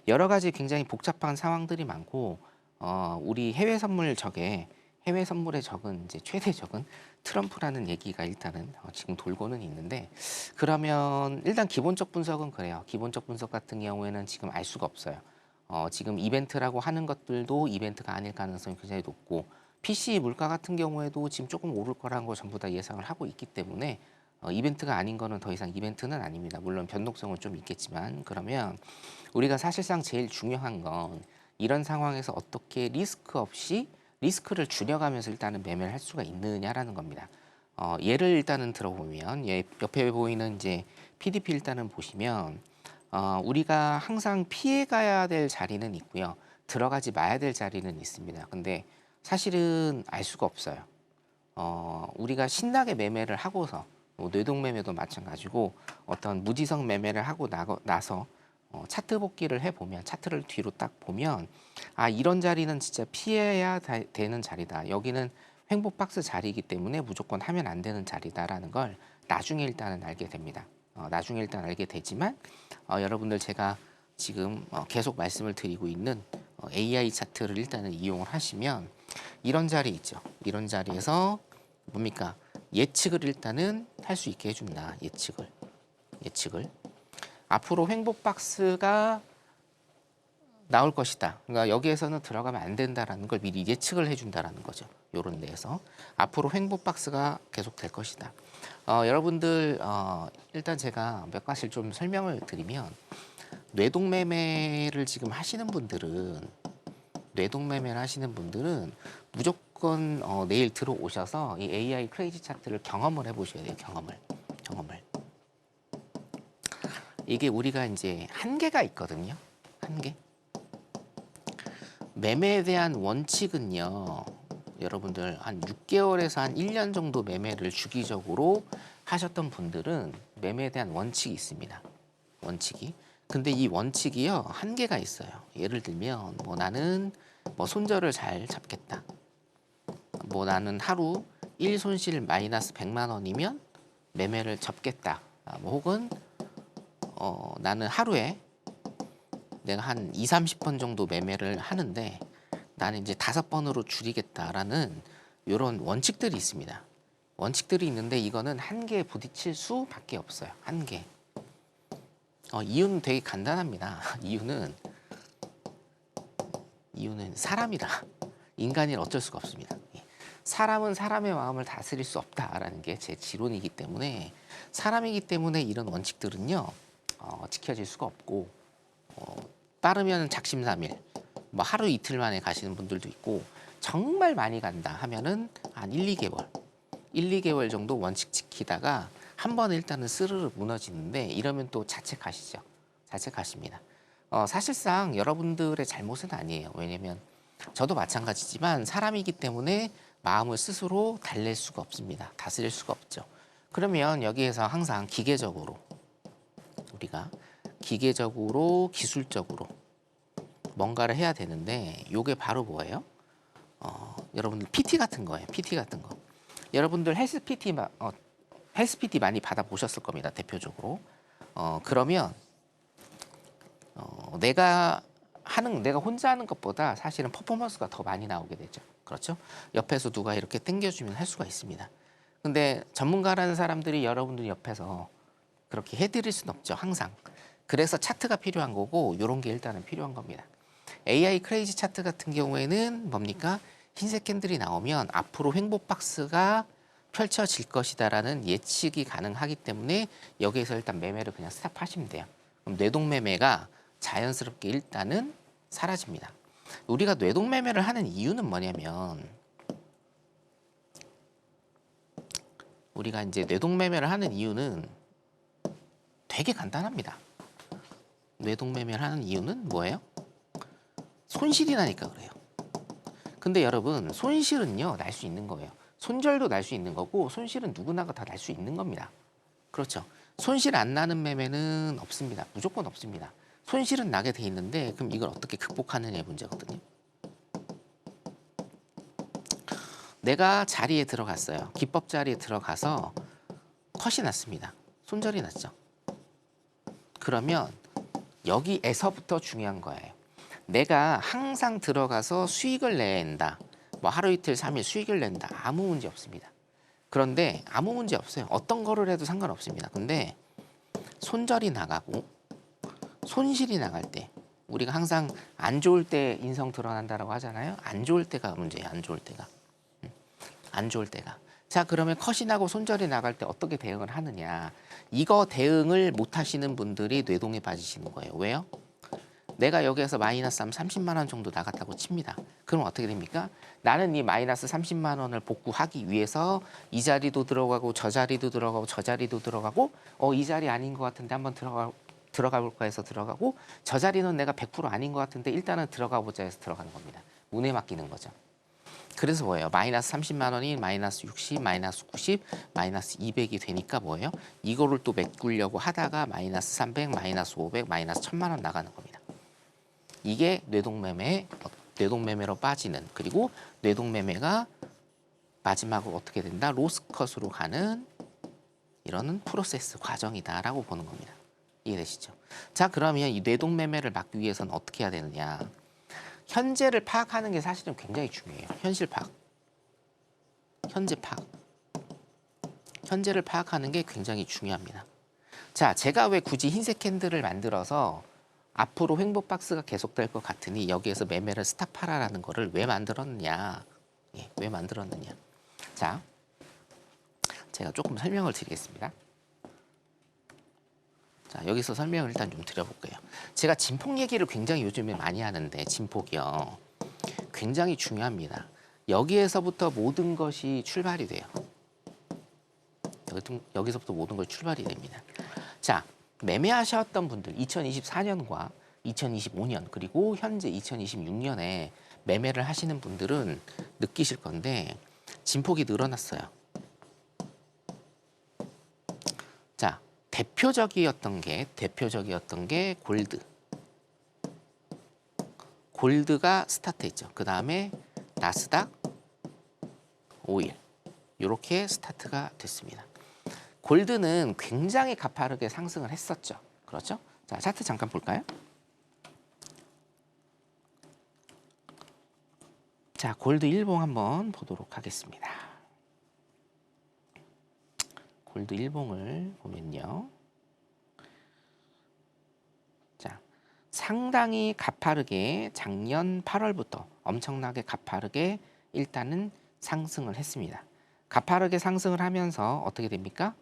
여러 가지 굉장히 복잡한 상황들이 많고 우리 해외 선물의 적은 이제 최대 적은 트럼프라는 얘기가 일단은 지금 돌고는 있는데 그러면 일단 기본적 분석은 그래요. 기본적 분석 같은 경우에는 지금 알 수가 없어요. 지금 이벤트라고 하는 것들도 이벤트가 아닐 가능성이 굉장히 높고 PC 물가 같은 경우에도 지금 조금 오를 거라는 거 전부 다 예상을 하고 있기 때문에 이벤트가 아닌 거는 더 이상 이벤트는 아닙니다. 물론 변동성은 좀 있겠지만 그러면 우리가 사실상 제일 중요한 건 이런 상황에서 어떻게 리스크 없이 리스크를 줄여가면서 일단은 매매를 할 수가 있느냐라는 겁니다. 얘를 일단은 들어보면 옆에 보이는 이제 PDP 일단은 보시면 우리가 항상 피해가야 될 자리는 있고요. 들어가지 마야 될 자리는 있습니다. 근데 사실은 알 수가 없어요. 우리가 신나게 매매를 하고서 뇌동 매매도 마찬가지고 어떤 무지성 매매를 하고 나서 차트 복귀를 해보면 차트를 뒤로 딱 보면 이런 자리는 진짜 피해야 되는 자리다. 여기는 횡보박스 자리이기 때문에 무조건 하면 안 되는 자리다라는 걸 나중에 일단은 알게 됩니다. 나중에 일단 알게 되지만 여러분들 제가 지금 계속 말씀을 드리고 있는 AI 차트를 일단은 이용을 하시면 이런 자리 있죠. 이런 자리에서 뭡니까? 예측을 일단은 할 수 있게 해준다. 예측을. 앞으로 횡보박스가 나올 것이다. 그러니까 여기에서는 들어가면 안 된다라는 걸 미리 예측을 해준다라는 거죠. 요런 데에서 앞으로 횡보박스가 계속 될 것이다. 여러분들 일단 제가 몇 가지 좀 설명을 드리면 뇌동매매를 지금 하시는 분들은 무조건 내일 들어오셔서 이 AI 크레이지 차트를 경험을 해보셔야 돼요. 경험을. 이게 우리가 이제 한계가 있거든요. 한계. 매매에 대한 원칙은요. 여러분들 한 6개월에서 한 1년 정도 매매를 주기적으로 하셨던 분들은 매매에 대한 원칙이 있습니다. 원칙이. 근데 이 원칙이요. 한계가 있어요. 예를 들면 나는 손절을 잘 잡겠다. 나는 하루 1손실 마이너스 100만 원이면 매매를 접겠다. 혹은 나는 하루에 내가 한 2, 30번 정도 매매를 하는데 나는 이제 5번으로 줄이겠다라는 이런 원칙들이 있습니다. 원칙들이 있는데 이거는 한계에 부딪힐 수밖에 없어요. 한계. 이유는 되게 간단합니다. 이유는 사람이다. 인간이 어쩔 수가 없습니다. 사람은 사람의 마음을 다스릴 수 없다라는 게 제 지론이기 때문에 사람이기 때문에 이런 원칙들은요 지켜질 수가 없고 빠르면 작심삼일 하루 이틀 만에 가시는 분들도 있고 정말 많이 간다 하면은 한 1-2개월 정도 원칙 지키다가 한 번에 일단은 스르르 무너지는데 이러면 또 자책하시죠. 자책하십니다. 사실상 여러분들의 잘못은 아니에요. 왜냐면 저도 마찬가지지만 사람이기 때문에 마음을 스스로 달랠 수가 없습니다. 다스릴 수가 없죠. 그러면 여기에서 항상 우리가 기계적으로 기술적으로 뭔가를 해야 되는데 이게 바로 뭐예요? 여러분들 PT 같은 거예요. PT 같은 거. 여러분들 헬스 PT 많이 받아보셨을 겁니다. 대표적으로. 그러면 내가 혼자 하는 것보다 사실은 퍼포먼스가 더 많이 나오게 되죠. 그렇죠? 옆에서 누가 이렇게 당겨주면 할 수가 있습니다. 근데 전문가라는 사람들이 여러분들 옆에서 그렇게 해드릴 수는 없죠. 항상. 그래서 차트가 필요한 거고 이런 게 일단은 필요한 겁니다. AI 크레이지 차트 같은 경우에는 뭡니까? 흰색 캔들이 나오면 앞으로 횡보박스가 펼쳐질 것이다라는 예측이 가능하기 때문에 여기에서 일단 매매를 그냥 스탑하시면 돼요. 그럼 뇌동매매가 자연스럽게 일단은 사라집니다. 우리가 뇌동매매를 하는 이유는 뭐냐면 우리가 이제 뇌동매매를 하는 이유는 되게 간단합니다. 뇌동매매를 하는 이유는 뭐예요? 손실이 나니까 그래요. 근데 여러분 손실은요 날 수 있는 거예요. 손절도 날 수 있는 거고 손실은 누구나가 다 날 수 있는 겁니다. 그렇죠. 손실 안 나는 매매는 없습니다. 무조건 없습니다. 손실은 나게 돼 있는데 그럼 이걸 어떻게 극복하느냐의 문제거든요. 내가 자리에 들어갔어요. 기법 자리에 들어가서 컷이 났습니다. 손절이 났죠. 그러면 여기에서부터 중요한 거예요. 내가 항상 들어가서 수익을 낸다. 하루 이틀 3일 수익을 낸다. 아무 문제 없습니다. 그런데 아무 문제 없어요. 어떤 거를 해도 상관없습니다. 근데 손절이 나가고 손실이 나갈 때 우리가 항상 안 좋을 때 인성 드러난다라고 하잖아요. 안 좋을 때가 문제예요. 안 좋을 때가. 안 좋을 때가. 자, 그러면 컷이 나고 손절이 나갈 때 어떻게 대응을 하느냐. 이거 대응을 못 하시는 분들이 뇌동에 빠지시는 거예요. 왜요? 내가 여기에서 마이너스 하면 30만 원 정도 나갔다고 칩니다. 그럼 어떻게 됩니까? 나는 이 마이너스 30만 원을 복구하기 위해서 이 자리도 들어가고 저 자리도 들어가고 저 자리도 들어가고 이 자리 아닌 것 같은데 한번 들어가 볼까 해서 들어가고 저 자리는 내가 100% 아닌 것 같은데 일단은 들어가 보자 해서 들어가는 겁니다. 운에 맡기는 거죠. 그래서 뭐예요? 마이너스 30만 원이 마이너스 60, 마이너스 90, 마이너스 200이 되니까 뭐예요? 이거를 또 메꾸려고 하다가 마이너스 300, 마이너스 500, 마이너스 1000만 원 나가는 겁니다. 이게 뇌동매매로 빠지는, 그리고 뇌동매매가 마지막으로 어떻게 된다? 로스컷으로 가는 이런 프로세스 과정이다라고 보는 겁니다. 이해되시죠? 자, 그러면 이 뇌동매매를 막기 위해서는 어떻게 해야 되느냐? 현재를 파악하는 게 사실은 굉장히 중요해요. 현실 파악. 현재 파악. 현재를 파악하는 게 굉장히 중요합니다. 자, 제가 왜 굳이 흰색 캔들을 만들어서 앞으로 횡보박스가 계속될 것 같으니 여기에서 매매를 스탑하라라는 거를 왜 만들었느냐? 예, 왜 만들었느냐? 자, 제가 조금 설명을 드리겠습니다. 자, 여기서 설명을 일단 좀 드려볼게요. 제가 진폭 얘기를 굉장히 요즘에 많이 하는데 진폭이요. 굉장히 중요합니다. 여기에서부터 모든 것이 출발이 돼요. 여기서부터 모든 것이 출발이 됩니다. 자, 매매하셨던 분들 2024년과 2025년 그리고 현재 2026년에 매매를 하시는 분들은 느끼실 건데 진폭이 늘어났어요. 자, 대표적이었던 게 골드. 골드가 스타트했죠. 그 다음에 나스닥, 오일 이렇게 스타트가 됐습니다. 골드는 굉장히 가파르게 상승을 했었죠. 그렇죠? 자, 차트 잠깐 볼까요? 자, 골드 일봉 한번 보도록 하겠습니다. 골드 일봉을 보면요. 자, 상당히 가파르게 작년 8월부터 엄청나게 가파르게 일단은 상승을 했습니다. 가파르게 상승을 하면서 어떻게 됩니까?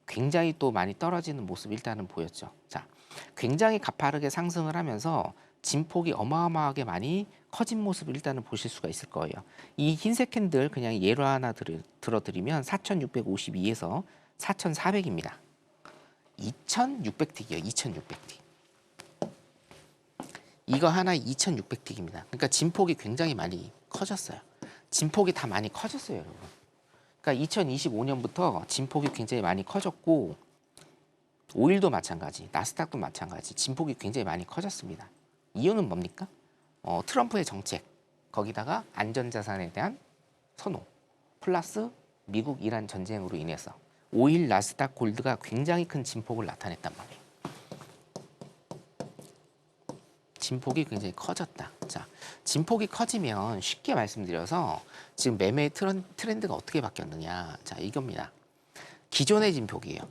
굉장히 또 많이 떨어지는 모습 일단은 보였죠. 자, 굉장히 가파르게 상승을 하면서 진폭이 어마어마하게 많이 커진 모습을 일단은 보실 수가 있을 거예요. 이 흰색 캔들 그냥 예로 하나 들어드리면 4652에서 4400입니다. 2600틱이에요. 2600틱. 이거 하나에 2600틱입니다. 그러니까 진폭이 굉장히 많이 커졌어요. 진폭이 다 많이 커졌어요, 여러분. 그러니까 2025년부터 진폭이 굉장히 많이 커졌고 오일도 마찬가지, 나스닥도 마찬가지 진폭이 굉장히 많이 커졌습니다. 이유는 뭡니까? 트럼프의 정책, 거기다가 안전자산에 대한 선호, 플러스 미국 이란 전쟁으로 인해서 오일, 나스닥, 골드가 굉장히 큰 진폭을 나타냈단 말이에요. 진폭이 굉장히 커졌다. 자, 진폭이 커지면 쉽게 말씀드려서 지금 매매 트렌드가 어떻게 바뀌었느냐. 자, 이겁니다. 기존의 진폭이에요.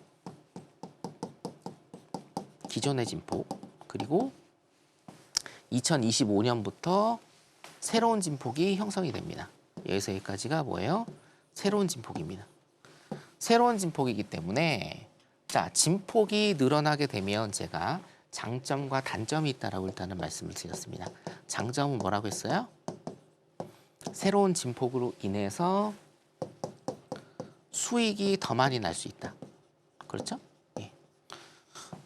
기존의 진폭. 그리고 2025년부터 새로운 진폭이 형성이 됩니다. 여기서 여기까지가 뭐예요? 새로운 진폭입니다. 새로운 진폭이기 때문에 자, 진폭이 늘어나게 되면 제가 장점과 단점이 있다라고 일단은 말씀을 드렸습니다. 장점은 뭐라고 했어요? 새로운 진폭으로 인해서 수익이 더 많이 날 수 있다. 그렇죠? 예.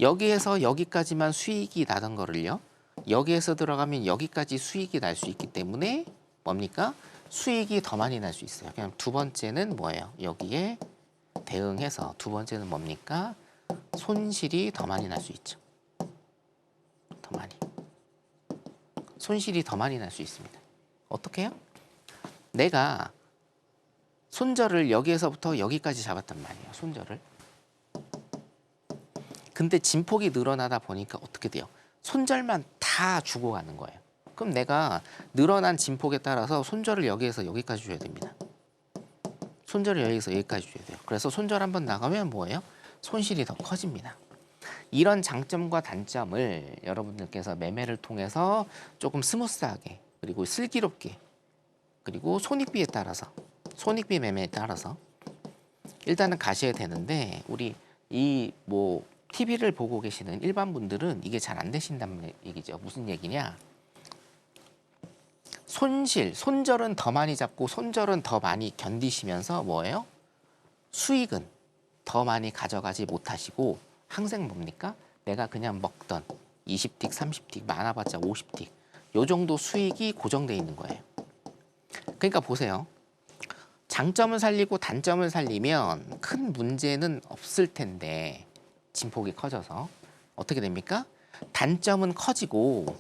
여기에서 여기까지만 수익이 나던 거를요. 여기에서 들어가면 여기까지 수익이 날 수 있기 때문에 뭡니까? 수익이 더 많이 날 수 있어요. 그냥 두 번째는 뭐예요? 여기에 대응해서 두 번째는 뭡니까? 손실이 더 많이 날 수 있죠. 더 많이. 손실이 더 많이 날 수 있습니다. 어떻게 해요? 내가 손절을 여기에서부터 여기까지 잡았단 말이에요. 손절을. 근데 진폭이 늘어나다 보니까 어떻게 돼요? 손절만 다 주고 가는 거예요. 그럼 내가 늘어난 진폭에 따라서 손절을 여기에서 여기까지 줘야 됩니다. 손절을 여기서 여기까지 줘야 돼요. 그래서 손절 한번 나가면 뭐예요? 손실이 더 커집니다. 이런 장점과 단점을 여러분들께서 매매를 통해서 조금 스무스하게 그리고 슬기롭게 그리고 손익비에 따라서 손익비 매매에 따라서 일단은 가셔야 되는데 우리 이 뭐 TV를 보고 계시는 일반 분들은 이게 잘 안 되신다는 얘기죠. 무슨 얘기냐? 손절은 더 많이 잡고 손절은 더 많이 견디시면서 뭐예요? 수익은 더 많이 가져가지 못하시고 항상 뭡니까? 내가 그냥 먹던 20틱, 30틱, 많아봤자 50틱 요 정도 수익이 고정돼 있는 거예요. 그러니까 보세요. 장점을 살리고 단점을 살리면 큰 문제는 없을 텐데 진폭이 커져서 어떻게 됩니까? 단점은 커지고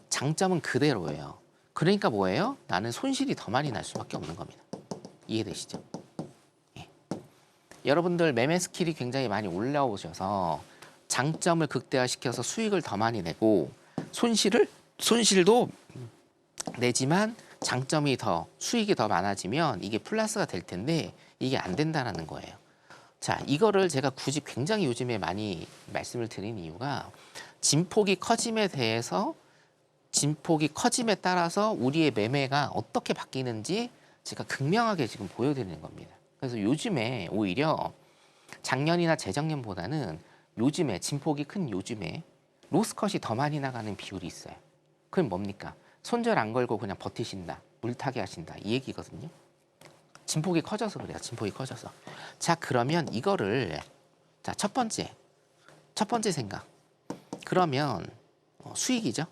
장점은 그대로예요. 그러니까 뭐예요? 나는 손실이 더 많이 날 수밖에 없는 겁니다. 이해되시죠? 예. 여러분들 매매 스킬이 굉장히 많이 올라오셔서 장점을 극대화시켜서 수익을 더 많이 내고 손실도 내지만 장점이 더 수익이 더 많아지면 이게 플러스가 될 텐데 이게 안 된다는 거예요. 자, 이거를 제가 굳이 굉장히 요즘에 많이 말씀을 드린 이유가 진폭이 커짐에 대해서 진폭이 커짐에 따라서 우리의 매매가 어떻게 바뀌는지 제가 극명하게 지금 보여드리는 겁니다. 그래서 요즘에 오히려 작년이나 재작년보다는 요즘에 진폭이 큰 요즘에 로스컷이 더 많이 나가는 비율이 있어요. 그럼 뭡니까? 손절 안 걸고 그냥 버티신다, 물타기 하신다 이 얘기거든요. 진폭이 커져서 그래요. 진폭이 커져서. 자, 그러면 이거를 자, 첫 번째 생각. 그러면 수익이죠.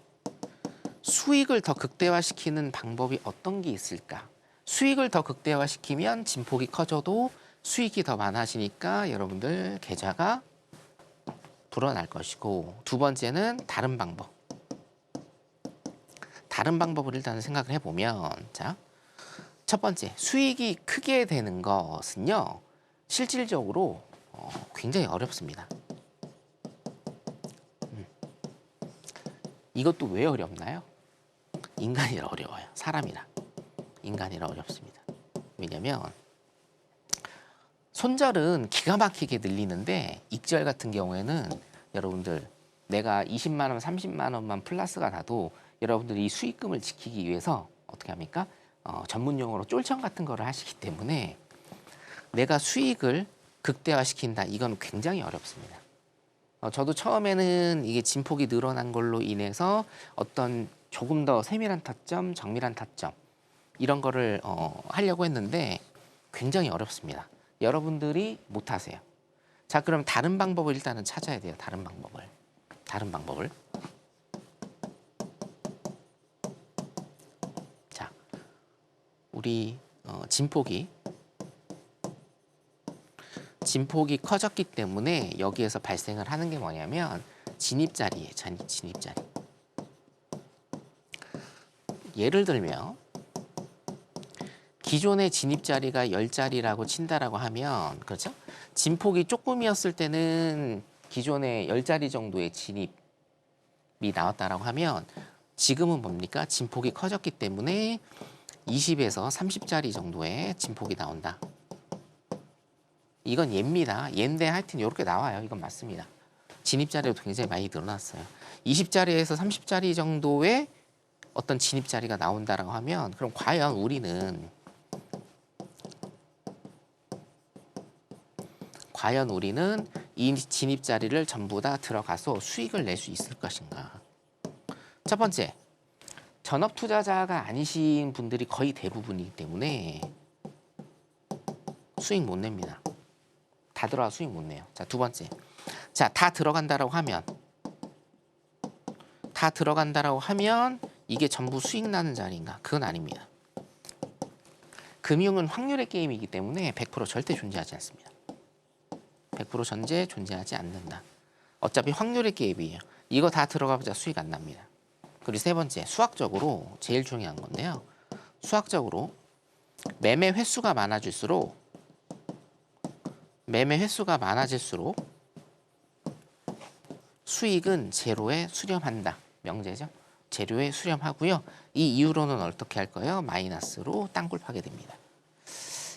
수익을 더 극대화시키는 방법이 어떤 게 있을까? 수익을 더 극대화시키면 진폭이 커져도 수익이 더 많아지니까 여러분들 계좌가 불어날 것이고, 두 번째는 다른 방법. 다른 방법을 일단 생각을 해보면, 자, 첫 번째 수익이 크게 되는 것은요 실질적으로 굉장히 어렵습니다. 이것도 왜 어렵나요? 인간이라 어려워요. 사람이라. 인간이라 어렵습니다. 왜냐면 손절은 기가 막히게 늘리는데 익절 같은 경우에는 여러분들 내가 20만 원, 30만 원만 플러스가 나도 여러분들이 이 수익금을 지키기 위해서 어떻게 합니까? 전문 용어로 쫄청 같은 거를 하시기 때문에 내가 수익을 극대화시킨다. 이건 굉장히 어렵습니다. 저도 처음에는 이게 진폭이 늘어난 걸로 인해서 어떤 조금 더 세밀한 타점, 정밀한 타점 이런 거를 하려고 했는데 굉장히 어렵습니다. 여러분들이 못 하세요. 자, 그럼 다른 방법을 일단은 찾아야 돼요. 다른 방법을. 자, 우리 진폭이 커졌기 때문에 여기에서 발생을 하는 게 뭐냐면 진입자리예요. 진입자리. 예를 들면 기존의 진입자리가 10자리라고 친다라고 하면 그렇죠? 진폭이 조금이었을 때는 기존에 10자리 정도의 진입이 나왔다라고 하면 지금은 뭡니까? 진폭이 커졌기 때문에 20에서 30자리 정도의 진폭이 나온다. 이건 예입니다. 예인데 하여튼 이렇게 나와요. 이건 맞습니다. 진입자리도 굉장히 많이 늘어났어요. 20자리에서 30자리 정도의 어떤 진입자리가 나온다라고 하면 그럼 과연 우리는 이 진입자리를 전부 다 들어가서 수익을 낼 수 있을 것인가? 첫 번째, 전업 투자자가 아니신 분들이 거의 대부분이기 때문에 수익 못 냅니다. 다 들어가 수익 못 내요. 자, 두 번째. 자, 다 들어간다라고 하면 이게 전부 수익 나는 자리인가? 그건 아닙니다. 금융은 확률의 게임이기 때문에 100% 절대 존재하지 않습니다. 100% 전제 존재하지 않는다. 어차피 확률의 게임이에요. 이거 다 들어가보자 수익 안 납니다. 그리고 세 번째, 수학적으로 제일 중요한 건데요. 수학적으로 매매 횟수가 많아질수록 수익은 제로에 수렴한다. 명제죠. 제로에 수렴하고요. 이 이후로는 어떻게 할 거예요? 마이너스로 땅굴 파게 됩니다.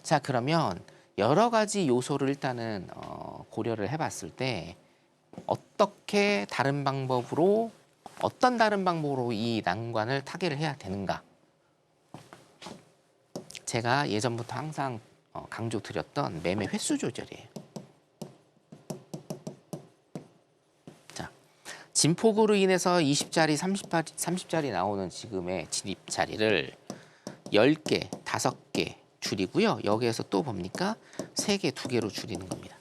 자, 그러면 여러 가지 요소를 일단은 고려를 해봤을 때 어떤 다른 방법으로 이 난관을 타개를 해야 되는가? 제가 예전부터 항상 강조드렸던 매매 횟수 조절이에요. 진폭으로 인해서 20짜리, 30짜리 나오는 지금의 진입 자리를 10개, 5개 줄이고요. 여기에서 또 뭡니까? 3개, 2개로 줄이는 겁니다.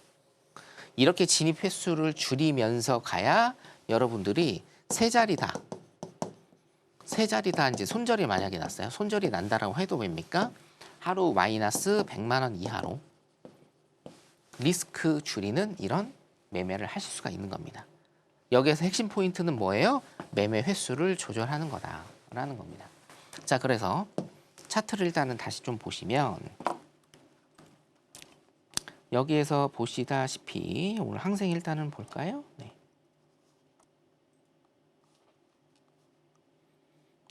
이렇게 진입 횟수를 줄이면서 가야 여러분들이 세 자리다 이제 손절이 만약에 났어요. 손절이 난다라고 해도 뭡니까? 하루 마이너스 100만 원 이하로 리스크 줄이는 이런 매매를 하실 수가 있는 겁니다. 여기에서 핵심 포인트는 뭐예요? 매매 횟수를 조절하는 거다라는 겁니다. 자, 그래서 차트를 일단은 다시 좀 보시면 여기에서 보시다시피 오늘 항생 일단은 볼까요? 네.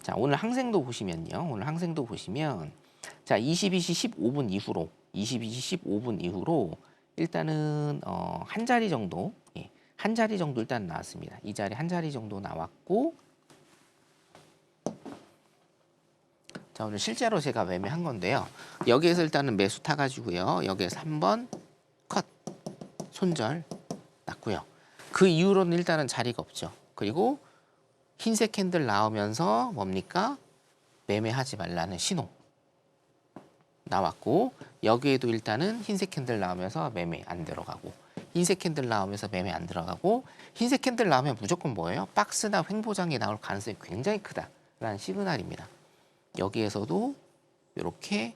자, 오늘 항생도 보시면요. 오늘 항생도 보시면 자, 22시 15분 이후로 일단은 한 자리 정도, 한 자리 정도 일단 나왔습니다. 이 자리 한 자리 정도 나왔고, 자, 오늘 실제로 제가 매매한 건데요. 여기에서 일단은 매수 타가지고요. 여기에서 한번 컷, 손절 났고요. 그 이후로는 일단은 자리가 없죠. 그리고 흰색 캔들 나오면서 뭡니까? 매매하지 말라는 신호 나왔고, 여기에도 일단은 흰색 캔들 나오면서 매매 안 들어가고, 흰색 캔들 나오면서 매매 안 들어가고, 흰색 캔들 나오면 무조건 뭐예요? 박스나 횡보장이 나올 가능성이 굉장히 크다라는 시그널입니다. 여기에서도 이렇게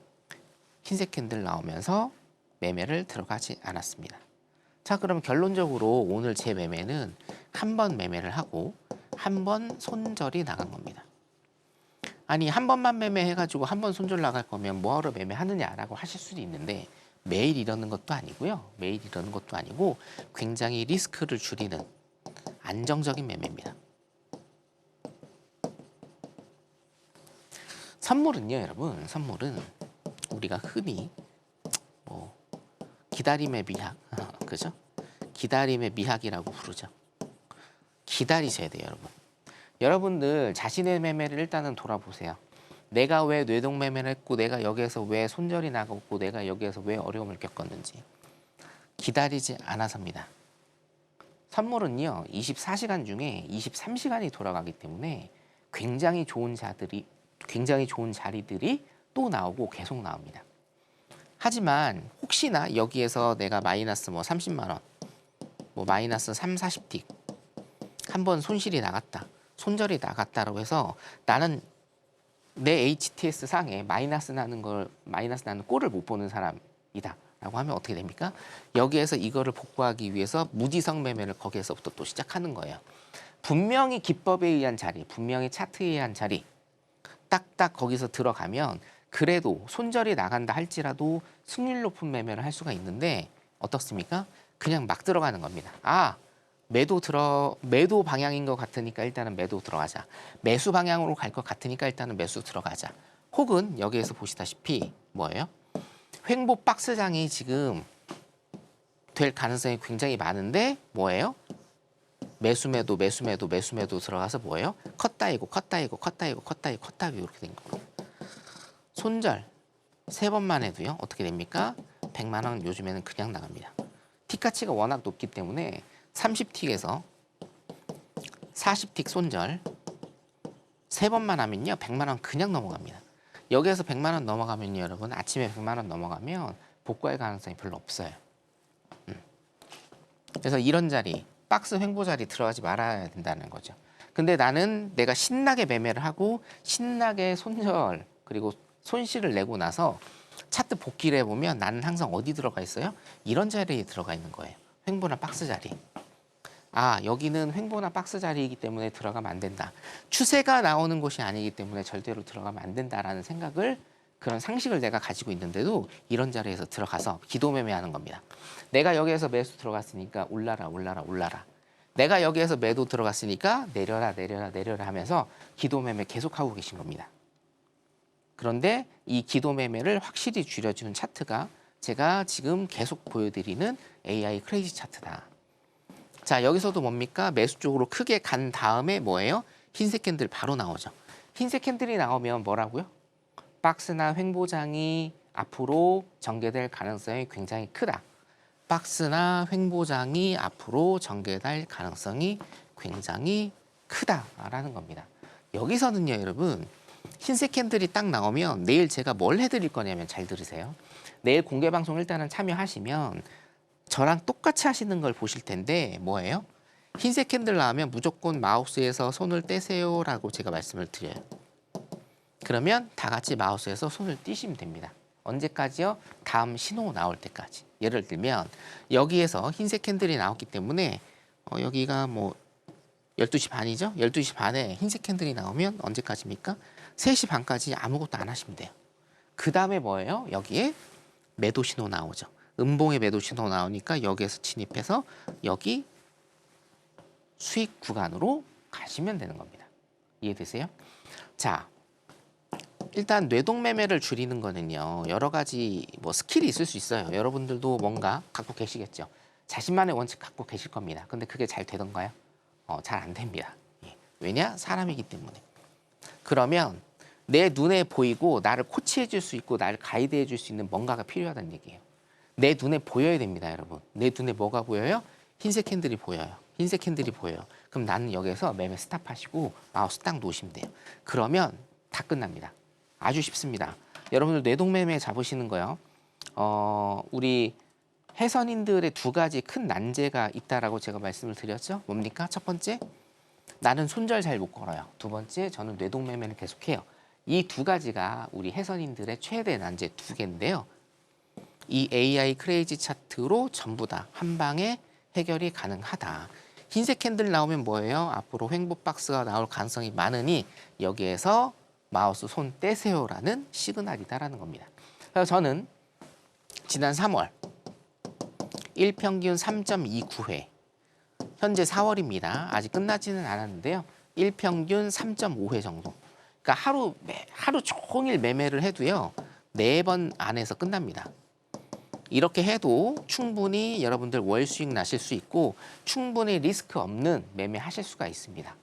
흰색 캔들 나오면서 매매를 들어가지 않았습니다. 자, 그럼 결론적으로 오늘 제 매매는 한 번 매매를 하고 한 번 손절이 나간 겁니다. 아니, 한 번만 매매해가지고 한 번 손절 나갈 거면 뭐하러 매매하느냐라고 하실 수도 있는데, 매일 이러는 것도 아니고요. 매일 이러는 것도 아니고 굉장히 리스크를 줄이는 안정적인 매매입니다. 선물은요, 여러분, 선물은 우리가 흔히 뭐 기다림의 미학, 그죠? 기다림의 미학이라고 부르죠. 기다리셔야 돼요, 여러분. 여러분들 자신의 매매를 일단은 돌아보세요. 내가 왜 뇌동 매매를 했고, 내가 여기에서 왜 손절이 나갔고, 내가 여기에서 왜 어려움을 겪었는지 기다리지 않아서입니다. 선물은요, 24시간 중에 23시간이 돌아가기 때문에 굉장히 좋은 자리들이 또 나오고 계속 나옵니다. 하지만 혹시나 여기에서 내가 마이너스 뭐 30만 원, 뭐 마이너스 3, 40틱 한번 손실이 나갔다, 손절이 나갔다라고 해서 나는 내 HTS 상에 마이너스 나는 꼴을 못 보는 사람이다라고 하면 어떻게 됩니까? 여기에서 이거를 복구하기 위해서 무지성 매매를 거기에서부터 또 시작하는 거예요. 분명히 기법에 의한 자리, 분명히 차트에 의한 자리 딱딱 거기서 들어가면 그래도 손절이 나간다 할지라도 승률 높은 매매를 할 수가 있는데, 어떻습니까? 그냥 막 들어가는 겁니다. 아, 매도 방향인 것 같으니까 일단은 매도 들어가자. 매수 방향으로 갈 것 같으니까 일단은 매수 들어가자. 혹은 여기에서 보시다시피 뭐예요? 횡보 박스장이 지금 될 가능성이 굉장히 많은데 뭐예요? 매수매도 들어가서 뭐예요? 컷 따이고 이렇게 된 겁니다. 손절 3번만 해도요, 어떻게 됩니까? 100만 원 요즘에는 그냥 나갑니다. 틱 가치가 워낙 높기 때문에 30틱에서 40틱 손절 3번만 하면요, 100만 원 그냥 넘어갑니다. 여기에서 100만 원 넘어가면요, 여러분, 아침에 100만 원 넘어가면 복구할 가능성이 별로 없어요. 그래서 이런 자리, 박스 횡보 자리 들어가지 말아야 된다는 거죠. 근데 나는 내가 신나게 매매를 하고 신나게 손절 그리고 손실을 내고 나서 차트 복귀를 해보면 나는 항상 어디 들어가 있어요? 이런 자리에 들어가 있는 거예요. 횡보나 박스 자리. 아, 여기는 횡보나 박스 자리이기 때문에 들어가면 안 된다. 추세가 나오는 곳이 아니기 때문에 절대로 들어가면 안 된다라는 생각을, 그런 상식을 내가 가지고 있는데도 이런 자리에서 들어가서 기도 매매하는 겁니다. 내가 여기에서 매수 들어갔으니까 올라라. 내가 여기에서 매도 들어갔으니까 내려라 하면서 기도 매매 계속하고 계신 겁니다. 그런데 이 기도 매매를 확실히 줄여주는 차트가 제가 지금 계속 보여드리는 AI 크레이지 차트다. 자, 여기서도 뭡니까? 매수 쪽으로 크게 간 다음에 뭐예요? 흰색 캔들 바로 나오죠. 흰색 캔들이 나오면 뭐라고요? 박스나 횡보장이 앞으로 전개될 가능성이 굉장히 크다. 박스나 횡보장이 앞으로 전개될 가능성이 굉장히 크다라는 겁니다. 여기서는요, 여러분, 흰색 캔들이 딱 나오면 내일 제가 뭘 해드릴 거냐면 잘 들으세요. 내일 공개 방송 일단은 참여하시면 저랑 똑같이 하시는 걸 보실 텐데 뭐예요? 흰색 캔들 나오면 무조건 마우스에서 손을 떼세요라고 제가 말씀을 드려요. 그러면 다 같이 마우스에서 손을 떼시면 됩니다. 언제까지요? 다음 신호 나올 때까지. 예를 들면 여기에서 흰색 캔들이 나왔기 때문에 여기가 뭐 12시 반이죠? 12시 반에 흰색 캔들이 나오면 언제까지입니까? 3시 반까지 아무것도 안 하시면 돼요. 그 다음에 뭐예요? 여기에 매도 신호 나오죠. 음봉의 매도 신호 나오니까 여기에서 진입해서 여기 수익 구간으로 가시면 되는 겁니다. 이해되세요? 자, 일단 뇌동매매를 줄이는 거는요, 여러 가지 뭐 스킬이 있을 수 있어요. 여러분들도 뭔가 갖고 계시겠죠. 자신만의 원칙 갖고 계실 겁니다. 근데 그게 잘 되던가요? 잘 안 됩니다. 예. 왜냐? 사람이기 때문에. 그러면 내 눈에 보이고 나를 코치해 줄 수 있고 나를 가이드해 줄 수 있는 뭔가가 필요하다는 얘기예요. 내 눈에 보여야 됩니다, 여러분. 내 눈에 뭐가 보여요? 흰색 캔들이 보여요. 흰색 캔들이 보여요. 그럼 나는 여기서 매매 스탑하시고 마우스 딱 놓으시면 돼요. 그러면 다 끝납니다. 아주 쉽습니다. 여러분들 뇌동매매 잡으시는 거요. 우리 해선인들의 두 가지 큰 난제가 있다라고 제가 말씀을 드렸죠. 뭡니까? 첫 번째, 나는 손절 잘 못 걸어요. 두 번째, 저는 뇌동매매를 계속해요. 이 두 가지가 우리 해선인들의 최대 난제 두 개인데요. 이 AI 크레이지 차트로 전부 다 한 방에 해결이 가능하다. 흰색 캔들 나오면 뭐예요? 앞으로 횡보 박스가 나올 가능성이 많으니 여기에서 마우스 손 떼세요라는 시그널이다라는 겁니다. 그래서 저는 지난 3월 1평균 3.29회, 현재 4월입니다. 아직 끝나지는 않았는데요. 1평균 3.5회 정도. 그러니까 하루 종일 매매를 해도요, 4번 안에서 끝납니다. 이렇게 해도 충분히 여러분들 월 수익 나실 수 있고 충분히 리스크 없는 매매 하실 수가 있습니다.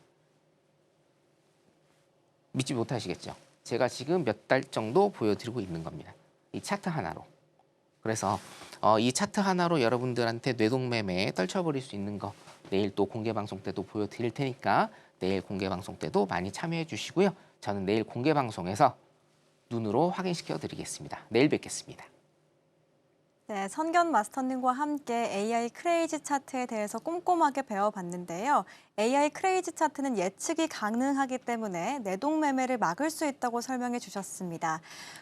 믿지 못하시겠죠? 제가 지금 몇 달 정도 보여드리고 있는 겁니다. 이 차트 하나로. 그래서 이 차트 하나로 여러분들한테 뇌동매매 떨쳐버릴 수 있는 거 내일 또 공개방송 때도 보여드릴 테니까 내일 공개방송 때도 많이 참여해 주시고요. 저는 내일 공개방송에서 눈으로 확인시켜 드리겠습니다. 내일 뵙겠습니다. 네, 선견 마스터님과 함께 AI 크레이지 차트에 대해서 꼼꼼하게 배워봤는데요. AI 크레이지 차트는 예측이 가능하기 때문에 내동매매를 막을 수 있다고 설명해 주셨습니다.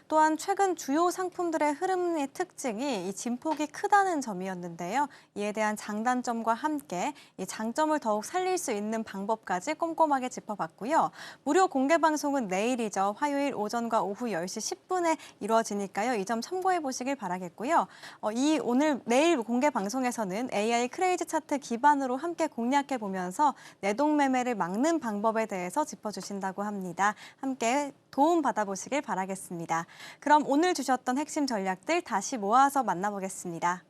또한 최근 주요 상품들의 흐름의 특징이 이 진폭이 크다는 점이었는데요. 이에 대한 장단점과 함께 이 장점을 더욱 살릴 수 있는 방법까지 꼼꼼하게 짚어봤고요. 무료 공개 방송은 내일이죠. 화요일 오전과 오후 10시 10분에 이루어지니까요. 이 점 참고해 보시길 바라겠고요. 내일 공개 방송에서는 AI 크레이지 차트 기반으로 함께 공략해 보면서 내동매매를 막는 방법에 대해서 짚어주신다고 합니다. 함께 도움 받아보시길 바라겠습니다. 그럼 오늘 주셨던 핵심 전략들 다시 모아서 만나보겠습니다.